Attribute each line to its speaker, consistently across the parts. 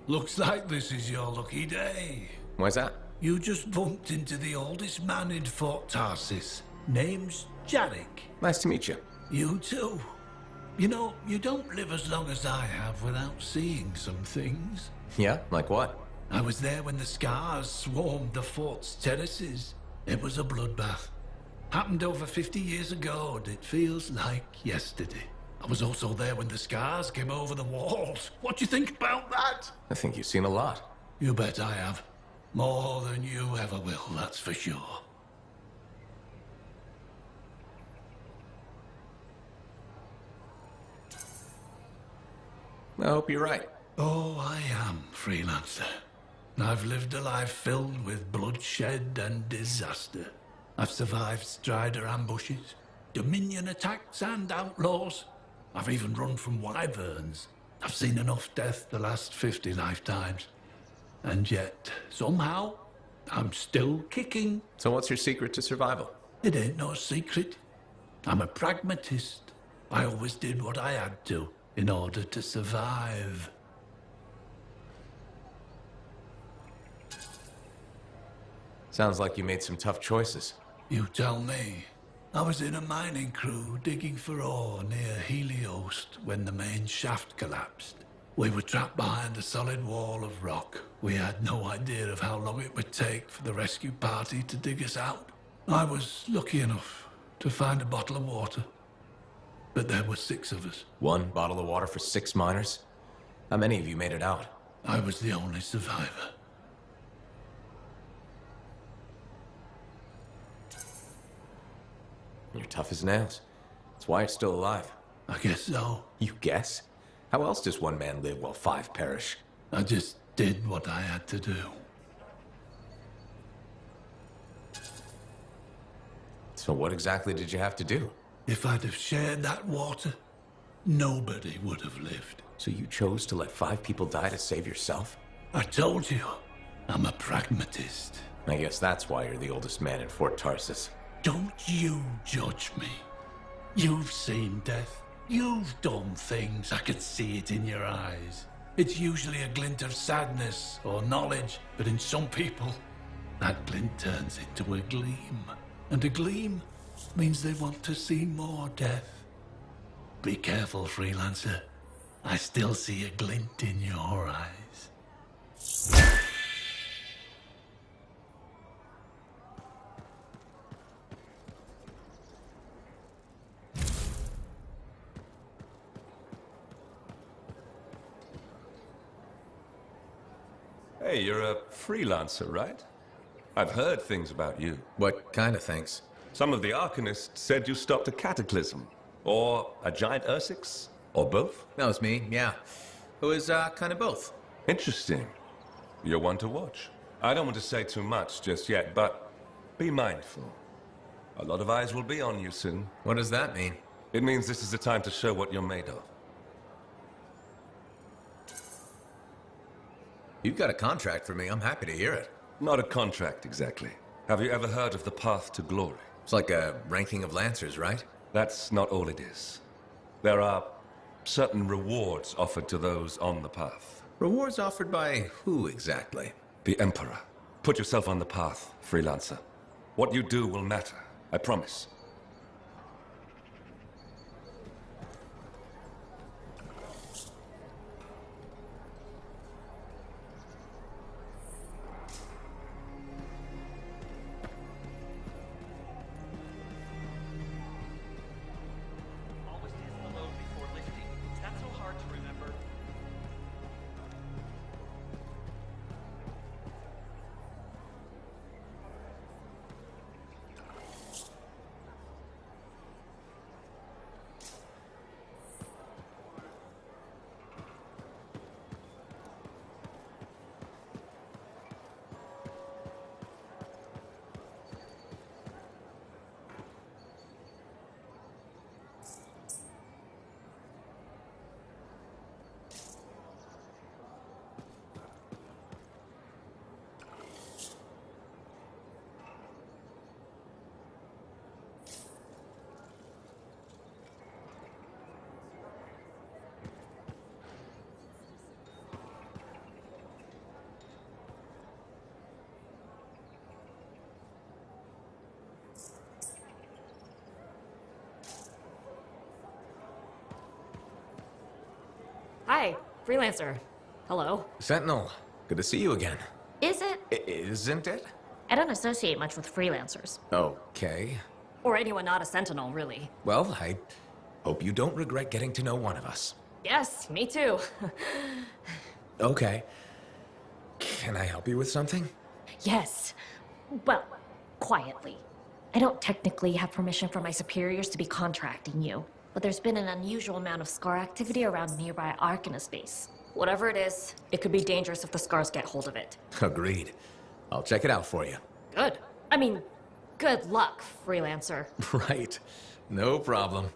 Speaker 1: Looks like this is your lucky day.
Speaker 2: Why's that?
Speaker 1: You just bumped into the oldest man in Fort Tarsis. Name's Jarek.
Speaker 2: Nice to meet you.
Speaker 1: You too. You know, you don't live as long as I have without seeing some things.
Speaker 2: Yeah? Like what?
Speaker 1: I was there when the scars swarmed the fort's terraces. It was a bloodbath. Happened over 50 years ago, and it feels like yesterday. I was also there when the scars came over the walls. What do you think about that?
Speaker 2: I think you've seen a lot.
Speaker 1: You bet I have. More than you ever will, that's for sure.
Speaker 2: I hope you're right.
Speaker 1: Oh, I am, freelancer. I've lived a life filled with bloodshed and disaster. I've survived Strider ambushes, Dominion attacks and outlaws. I've even run from wyverns. I've seen enough death to last 50 lifetimes. And yet, somehow, I'm still kicking.
Speaker 2: So what's your secret to survival?
Speaker 1: It ain't no secret. I'm a pragmatist. I always did what I had to in order to survive.
Speaker 2: Sounds like you made some tough choices.
Speaker 1: You tell me. I was in a mining crew digging for ore near Heliost when the main shaft collapsed. We were trapped behind a solid wall of rock. We had no idea of how long it would take for the rescue party to dig us out. I was lucky enough to find a bottle of water. But there were 6 of us.
Speaker 2: 1 bottle of water for 6 miners? How many of you made it out?
Speaker 1: I was the only survivor.
Speaker 2: You're tough as nails. That's why you're still alive.
Speaker 1: I guess so.
Speaker 2: You guess? How else does one man live while 5 perish?
Speaker 1: I just did what I had to do.
Speaker 2: So what exactly did you have to do?
Speaker 1: If I'd have shared that water, nobody would have lived.
Speaker 2: So you chose to let 5 people die to save yourself?
Speaker 1: I told you, I'm a pragmatist.
Speaker 2: I guess that's why you're the oldest man in Fort Tarsis.
Speaker 1: Don't you judge me. You've seen death. You've done things. I could see it in your eyes. It's usually a glint of sadness or knowledge, but in some people, that glint turns into a gleam. And a gleam means they want to see more death. Be careful, freelancer. I still see a glint in your eyes.
Speaker 3: Hey, you're a freelancer, right? I've heard things about you.
Speaker 2: What kind of things?
Speaker 3: Some of the Arcanists said you stopped a cataclysm, or a giant Ursix, or both.
Speaker 2: That was me, yeah. It was, kind of both.
Speaker 3: Interesting. You're one to watch. I don't want to say too much just yet, but be mindful. A lot of eyes will be on you soon.
Speaker 2: What does that mean?
Speaker 3: It means this is the time to show what you're made of.
Speaker 2: You've got a contract for me. I'm happy to hear it.
Speaker 3: Not a contract, exactly. Have you ever heard of the Path to Glory?
Speaker 2: It's like a ranking of Lancers, right?
Speaker 3: That's not all it is. There are certain rewards offered to those on the path.
Speaker 2: Rewards offered by who exactly?
Speaker 3: The Emperor. Put yourself on the path, freelancer. What you do will matter, I promise.
Speaker 4: Freelancer. Hello.
Speaker 2: Sentinel, good to see you again.
Speaker 4: Is it?
Speaker 2: Isn't it?
Speaker 4: I don't associate much with freelancers.
Speaker 2: Okay.
Speaker 4: Or anyone not a Sentinel, really.
Speaker 2: Well, I hope you don't regret getting to know one of us.
Speaker 4: Yes, me too.
Speaker 2: Okay. Can I help you with something?
Speaker 4: Yes. Well, quietly. I don't technically have permission from my superiors to be contracting you, but there's been an unusual amount of Scar activity around nearby Arcanus base. Whatever it is, it could be dangerous if the Scars get hold of it.
Speaker 2: Agreed. I'll check it out for you.
Speaker 4: Good. I mean, good luck, freelancer.
Speaker 2: Right. No problem.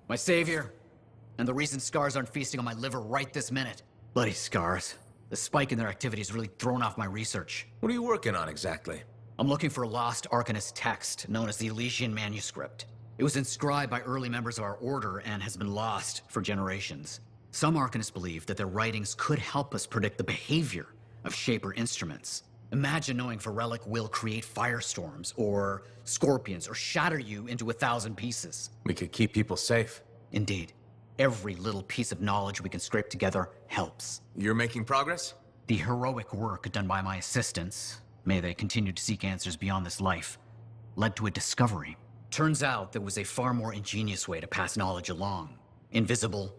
Speaker 5: My savior, and the reason Scars aren't feasting on my liver right this minute. Bloody Scars. The spike in their activity has really thrown off my research.
Speaker 2: What are you working on exactly?
Speaker 5: I'm looking for a lost Arcanist text known as the Elysian Manuscript. It was inscribed by early members of our order and has been lost for generations. Some Arcanists believe that their writings could help us predict the behavior of Shaper instruments. Imagine knowing if a relic will create firestorms, or scorpions, or shatter you into 1,000 pieces.
Speaker 2: We could keep people safe.
Speaker 5: Indeed. Every little piece of knowledge we can scrape together helps.
Speaker 2: You're making progress?
Speaker 5: The heroic work done by my assistants, may they continue to seek answers beyond this life, led to a discovery. Turns out there was a far more ingenious way to pass knowledge along. Invisible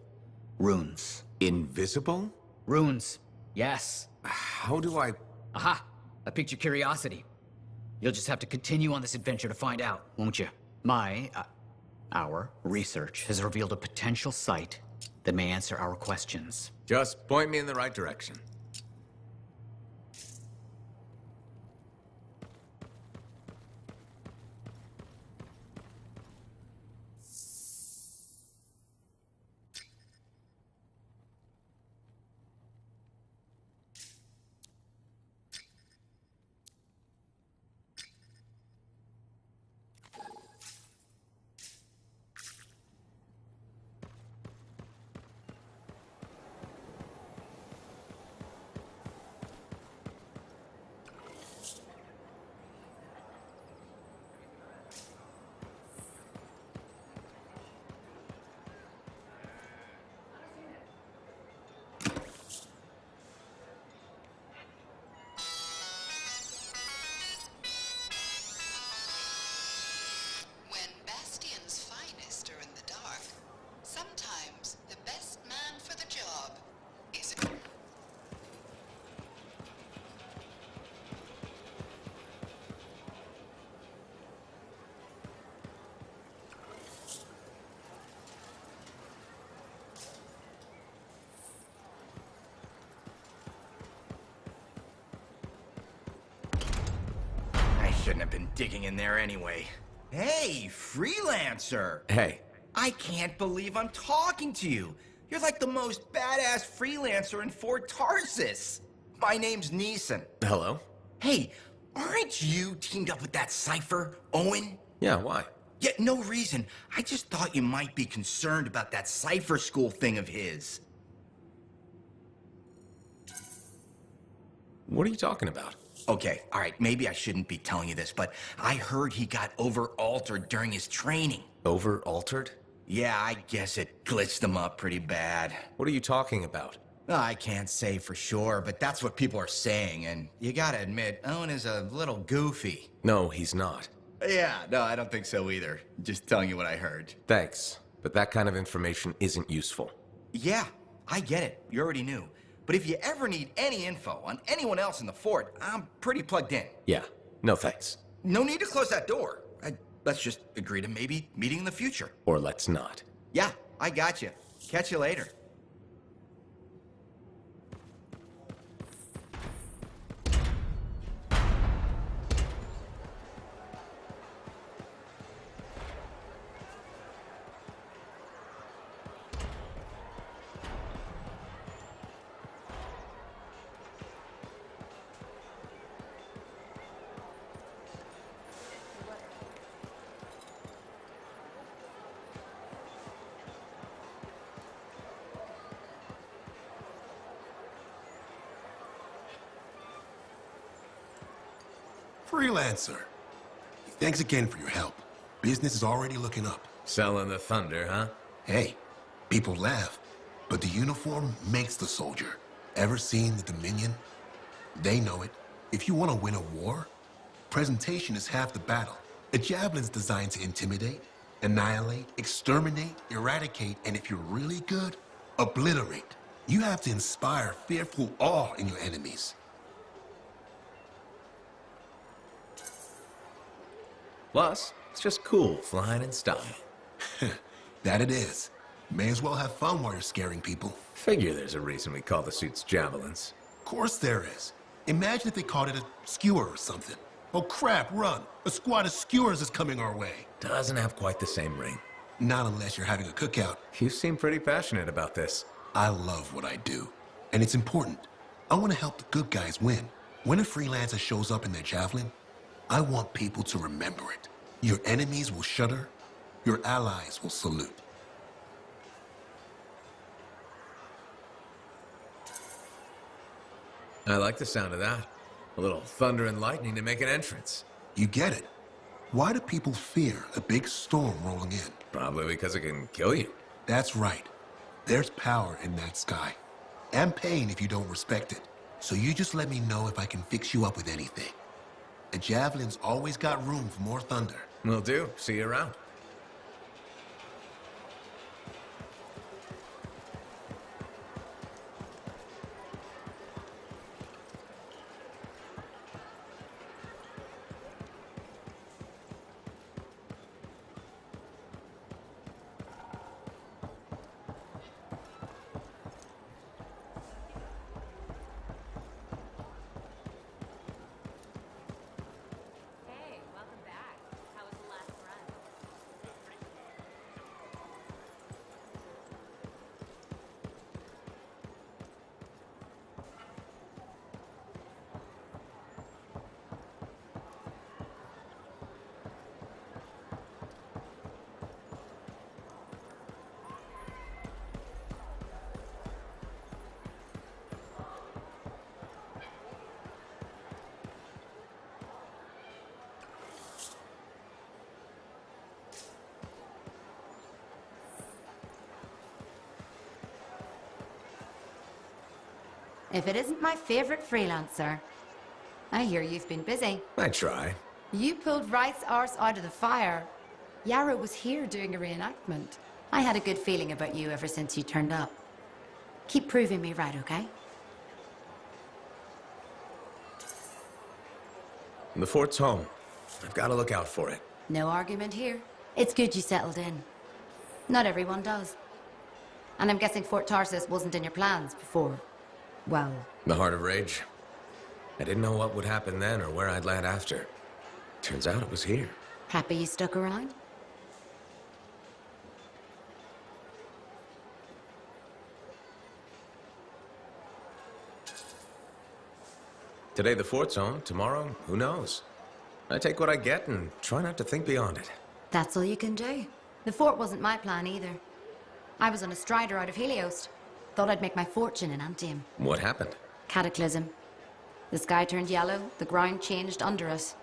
Speaker 5: runes.
Speaker 2: Invisible?
Speaker 5: Runes, yes.
Speaker 2: How do I...
Speaker 5: Aha! I piqued your curiosity. You'll just have to continue on this adventure to find out, won't you? Our research has revealed a potential site that may answer our questions.
Speaker 2: Just point me in the right direction.
Speaker 6: When Bastion's finest are in the dark, sometimes the best man for the job is...
Speaker 7: I shouldn't have been digging in there anyway. Hey, freelancer!
Speaker 2: Hey,
Speaker 7: I can't believe I'm talking to you. You're like the most badass freelancer in Fort Tarsus. My name's Neeson.
Speaker 2: hello?
Speaker 7: Hey, aren't you teamed up with that cipher, Owen?
Speaker 2: Yeah, why?
Speaker 7: Yeah, no reason. I just thought you might be concerned about that cipher school thing of his.
Speaker 2: What are you talking about?
Speaker 7: Okay, all right, maybe I shouldn't be telling you this, but I heard he got over-altered during his training.
Speaker 2: Over-altered?
Speaker 7: Yeah, I guess it glitched him up pretty bad.
Speaker 2: What are you talking about?
Speaker 7: I can't say for sure, but that's what people are saying, and you gotta admit, Owen is a little goofy.
Speaker 2: No, he's not.
Speaker 7: Yeah, no, I don't think so either. Just telling you what I heard.
Speaker 2: Thanks. but that kind of information isn't useful.
Speaker 7: Yeah, I get it. You already knew. But if you ever need any info on anyone else in the fort, I'm pretty plugged in.
Speaker 2: Yeah, no thanks.
Speaker 7: No need to close that door. Let's just agree to maybe meeting in the future.
Speaker 2: Or let's not.
Speaker 7: Yeah, I got you. Catch you later.
Speaker 8: Freelancer. Thanks again for your help. Business is already looking up.
Speaker 2: Selling the thunder, huh?
Speaker 8: Hey, people laugh, but the uniform makes the soldier. Ever seen the Dominion? They know it. If you want to win a war, presentation is half the battle. A javelin's designed to intimidate, annihilate, exterminate, eradicate, and if you're really good, obliterate. You have to inspire fearful awe in your enemies.
Speaker 2: Plus, it's just cool flying in style.
Speaker 8: That it is. May as well have fun while you're scaring people.
Speaker 2: Figure there's a reason we call the suits javelins.
Speaker 8: Of course there is. Imagine if they called it a skewer or something. Oh crap, run! A squad of skewers is coming our way.
Speaker 2: Doesn't have quite the same ring.
Speaker 8: Not unless you're having a cookout.
Speaker 2: You seem pretty passionate about this.
Speaker 8: I love what I do. And it's important. I want to help the good guys win. When a freelancer shows up in their javelin, I want people to remember it. Your enemies will shudder. Your allies will salute.
Speaker 2: I like the sound of that. A little thunder and lightning to make an entrance.
Speaker 8: You get it. Why do people fear a big storm rolling in?
Speaker 2: Probably because it can kill you.
Speaker 8: That's right. There's power in that sky. And pain if you don't respect it. So you just let me know if I can fix you up with anything. The javelin's always got room for more thunder.
Speaker 2: Will do. See you around.
Speaker 9: If it isn't my favorite freelancer. I hear you've been busy.
Speaker 2: I try.
Speaker 9: You pulled Wright's arse out of the fire. Yarrow was here doing a reenactment. I had a good feeling about you ever since you turned up. Keep proving me right, okay?
Speaker 2: The fort's home. I've got to look out for it.
Speaker 9: No argument here. It's good you settled in. Not everyone does. And I'm guessing Fort Tarsus wasn't in your plans before. Well...
Speaker 2: The Heart of Rage. I didn't know what would happen then or where I'd land after. Turns out it was here.
Speaker 9: Happy you stuck around?
Speaker 2: Today the fort's home, tomorrow, who knows? I take what I get and try not to think beyond it.
Speaker 9: That's all you can do. The fort wasn't my plan either. I was on a strider out of Helios. Thought I'd make my fortune in Anthem.
Speaker 2: What happened?
Speaker 9: Cataclysm. The sky turned yellow, the ground changed under us.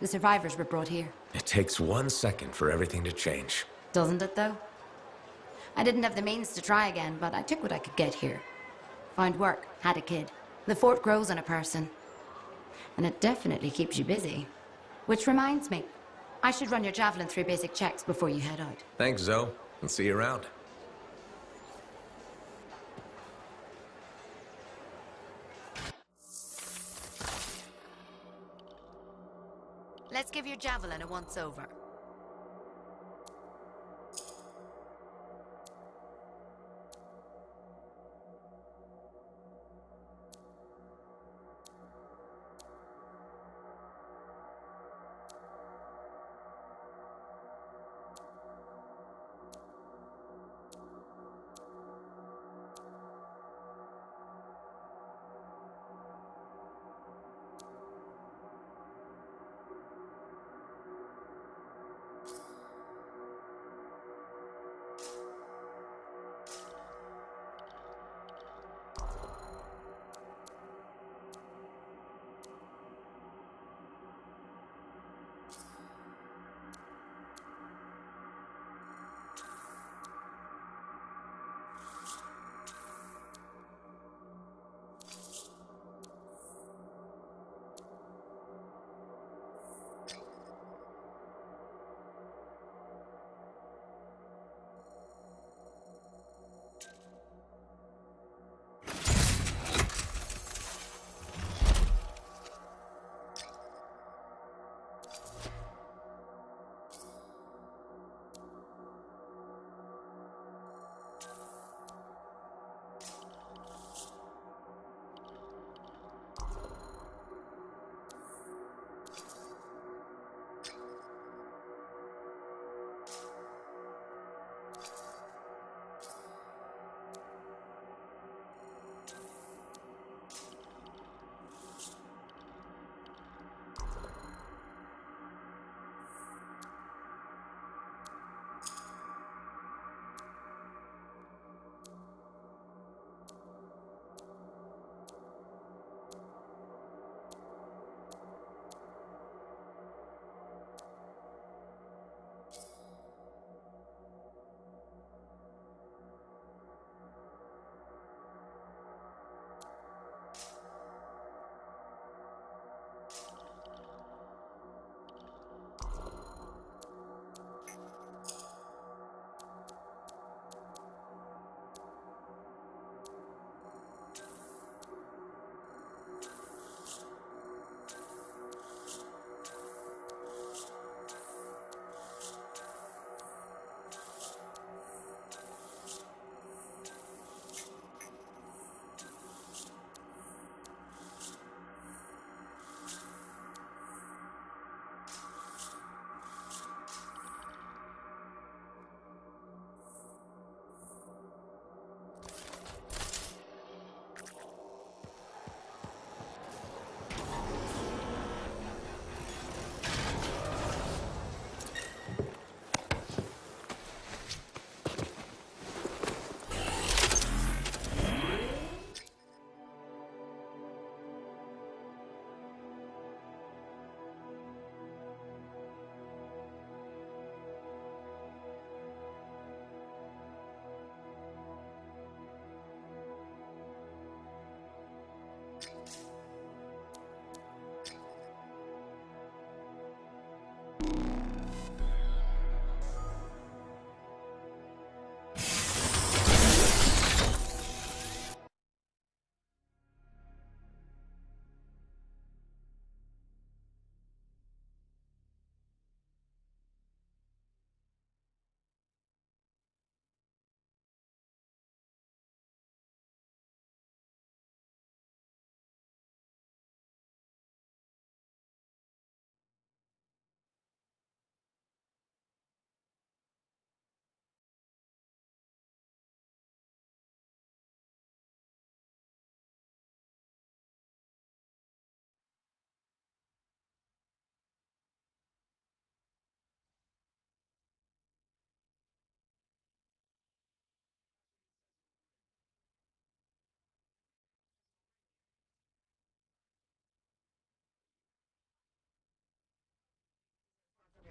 Speaker 9: The survivors were brought here.
Speaker 2: It takes 1 second for everything to change.
Speaker 9: Doesn't it, though? I didn't have the means to try again, but I took what I could get here. Found work, had a kid. The fort grows on a person. And it definitely keeps you busy. Which reminds me, I should run your javelin through basic checks before you head out.
Speaker 2: Thanks, Zoe. I'll see you around.
Speaker 9: Let's give your javelin a once-over.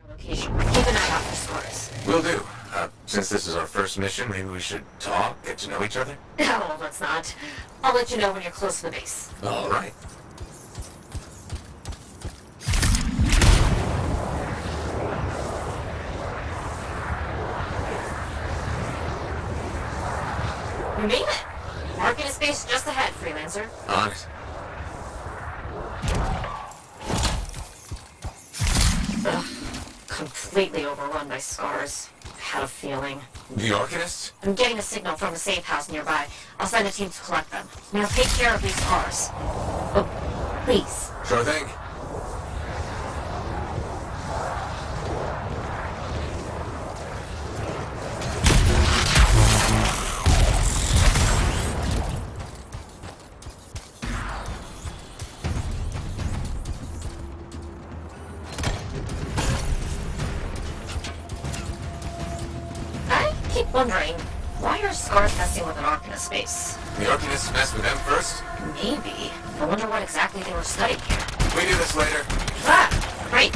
Speaker 4: Location. Keep an eye out for stores.
Speaker 2: Will do. Since this is our first mission, maybe we should talk, get to know each other?
Speaker 4: Oh, let's not. I'll let you know when you're close to the base.
Speaker 2: All right.
Speaker 4: I'm being it. Mark in his space just ahead, freelancer.
Speaker 2: On it.
Speaker 4: Ugh. Completely overrun by scars. I had a feeling.
Speaker 2: The Arcanists?
Speaker 4: I'm getting a signal from a safe house nearby. I'll send a team to collect them. Now take care of these scars. Oh, please.
Speaker 2: Sure thing.
Speaker 4: Wondering, why are scars messing with an Arcanist space?
Speaker 2: The Arcanists mess with them first?
Speaker 4: Maybe. I wonder what exactly they were studying here.
Speaker 2: We do this later.
Speaker 4: Ah! Great.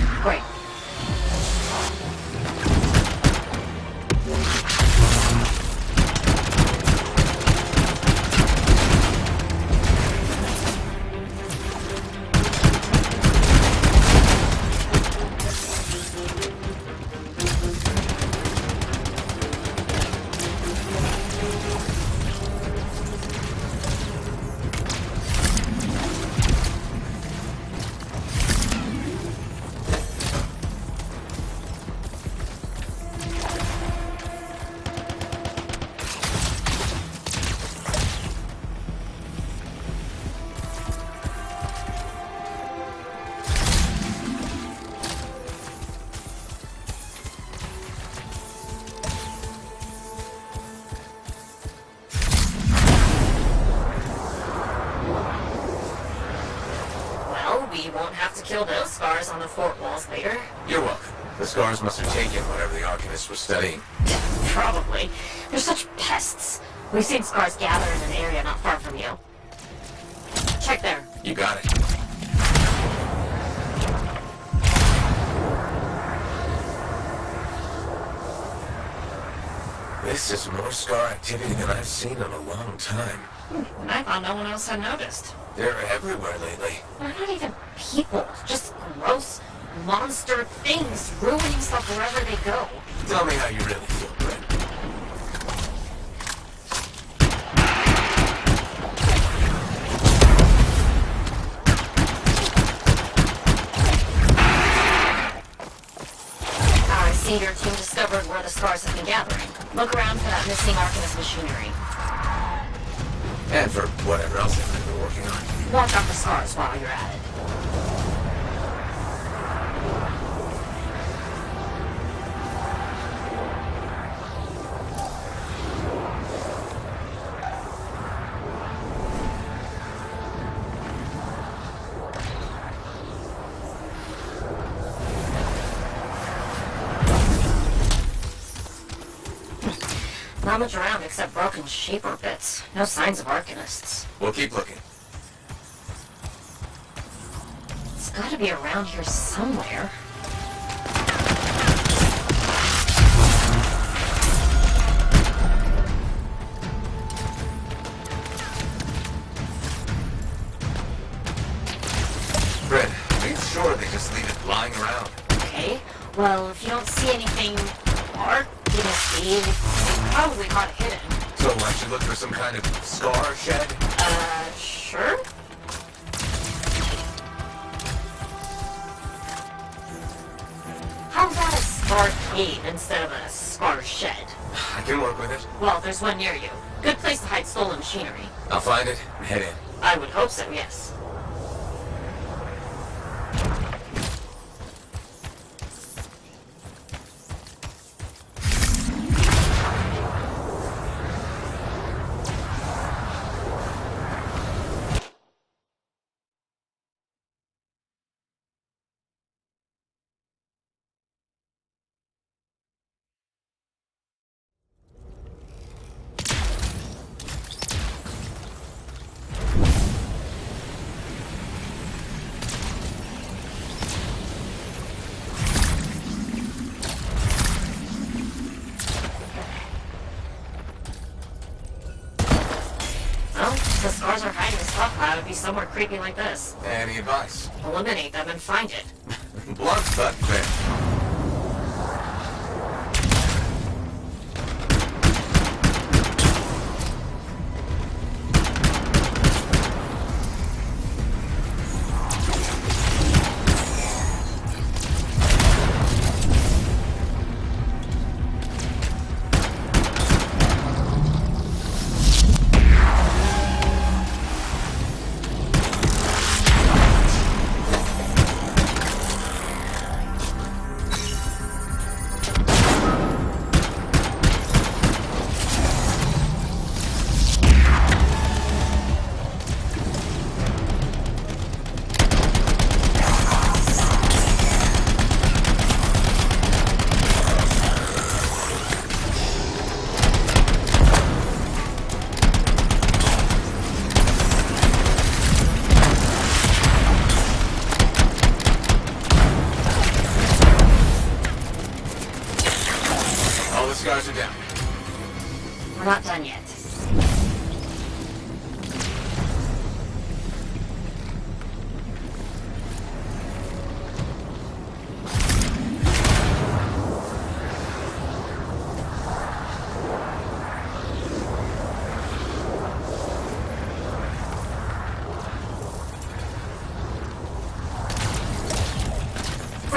Speaker 4: We won't have to kill those scars on the fort walls later.
Speaker 2: You're welcome. The scars must have taken whatever the Arcanists were studying.
Speaker 4: Probably. They're such pests. We've seen scars gather in an area not far from you. Check there.
Speaker 2: You got it. This is more scar activity than I've seen in a long time.
Speaker 4: I thought no one else had noticed.
Speaker 2: They're everywhere lately.
Speaker 4: They're not even people. Just gross monster things ruining stuff wherever they go.
Speaker 2: Tell me how you really feel, Brent.
Speaker 4: I see your team discovered where the scars have been gathering. Look around for that missing Arcanist machinery.
Speaker 2: And for whatever else they've been working on.
Speaker 4: Watch out for scars while you're at it. Not much around except broken shaper bits. No signs of Arcanists.
Speaker 2: We'll keep looking.
Speaker 4: It's gotta be around here somewhere.
Speaker 2: Fred, make sure they just leave it lying around.
Speaker 4: Okay. Well, if you don't see anything Arcanist-y, they probably caught it hidden.
Speaker 2: So I should look for some kind of scar shed?
Speaker 4: Sure? How about a scar cave instead of a scar shed?
Speaker 2: I can work with it.
Speaker 4: Well, there's one near you. Good place to hide stolen machinery.
Speaker 2: I'll find it and head in.
Speaker 4: I would hope so, yes. The scars are hiding stuff. I would be somewhere creepy like this.
Speaker 2: Any advice?
Speaker 4: Eliminate them and find it.
Speaker 2: Blunt but fair.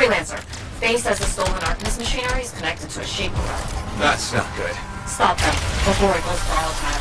Speaker 4: Freelancer. Faye says the stolen Arcanist machinery is connected to a shaper.
Speaker 2: That's not good.
Speaker 4: Stop them before it goes for all time.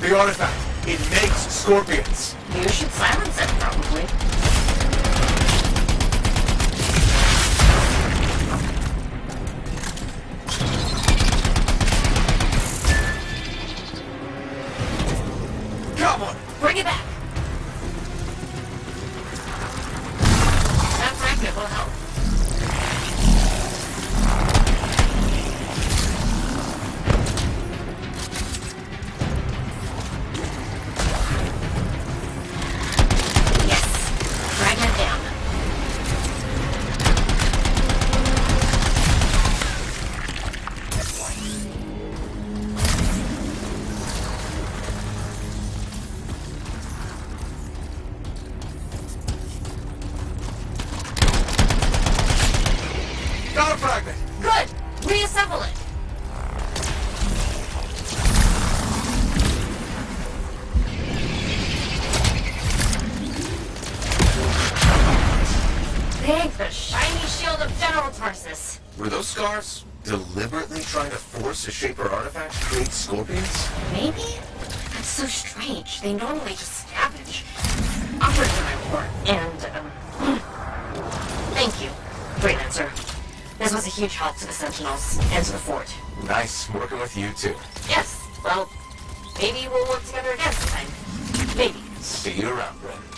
Speaker 2: The artifact. It makes scorpions.
Speaker 4: You should silence it, probably.
Speaker 2: Come on.
Speaker 4: Bring it back. That fragment will help.
Speaker 2: Got a fragment.
Speaker 4: Good! Reassemble it! Thank the shiny shield of General Tarsus.
Speaker 2: Were those scars deliberately trying to force a shaper artifact to create scorpions?
Speaker 4: Maybe? That's so strange. They normally just scavenge. Upward to my report. And, thank you, Freelancer. This was a huge help to the Sentinels and to the fort.
Speaker 2: Nice working with you, too.
Speaker 4: Yes, well, maybe we'll work together again sometime. Maybe.
Speaker 2: See you around, Brent.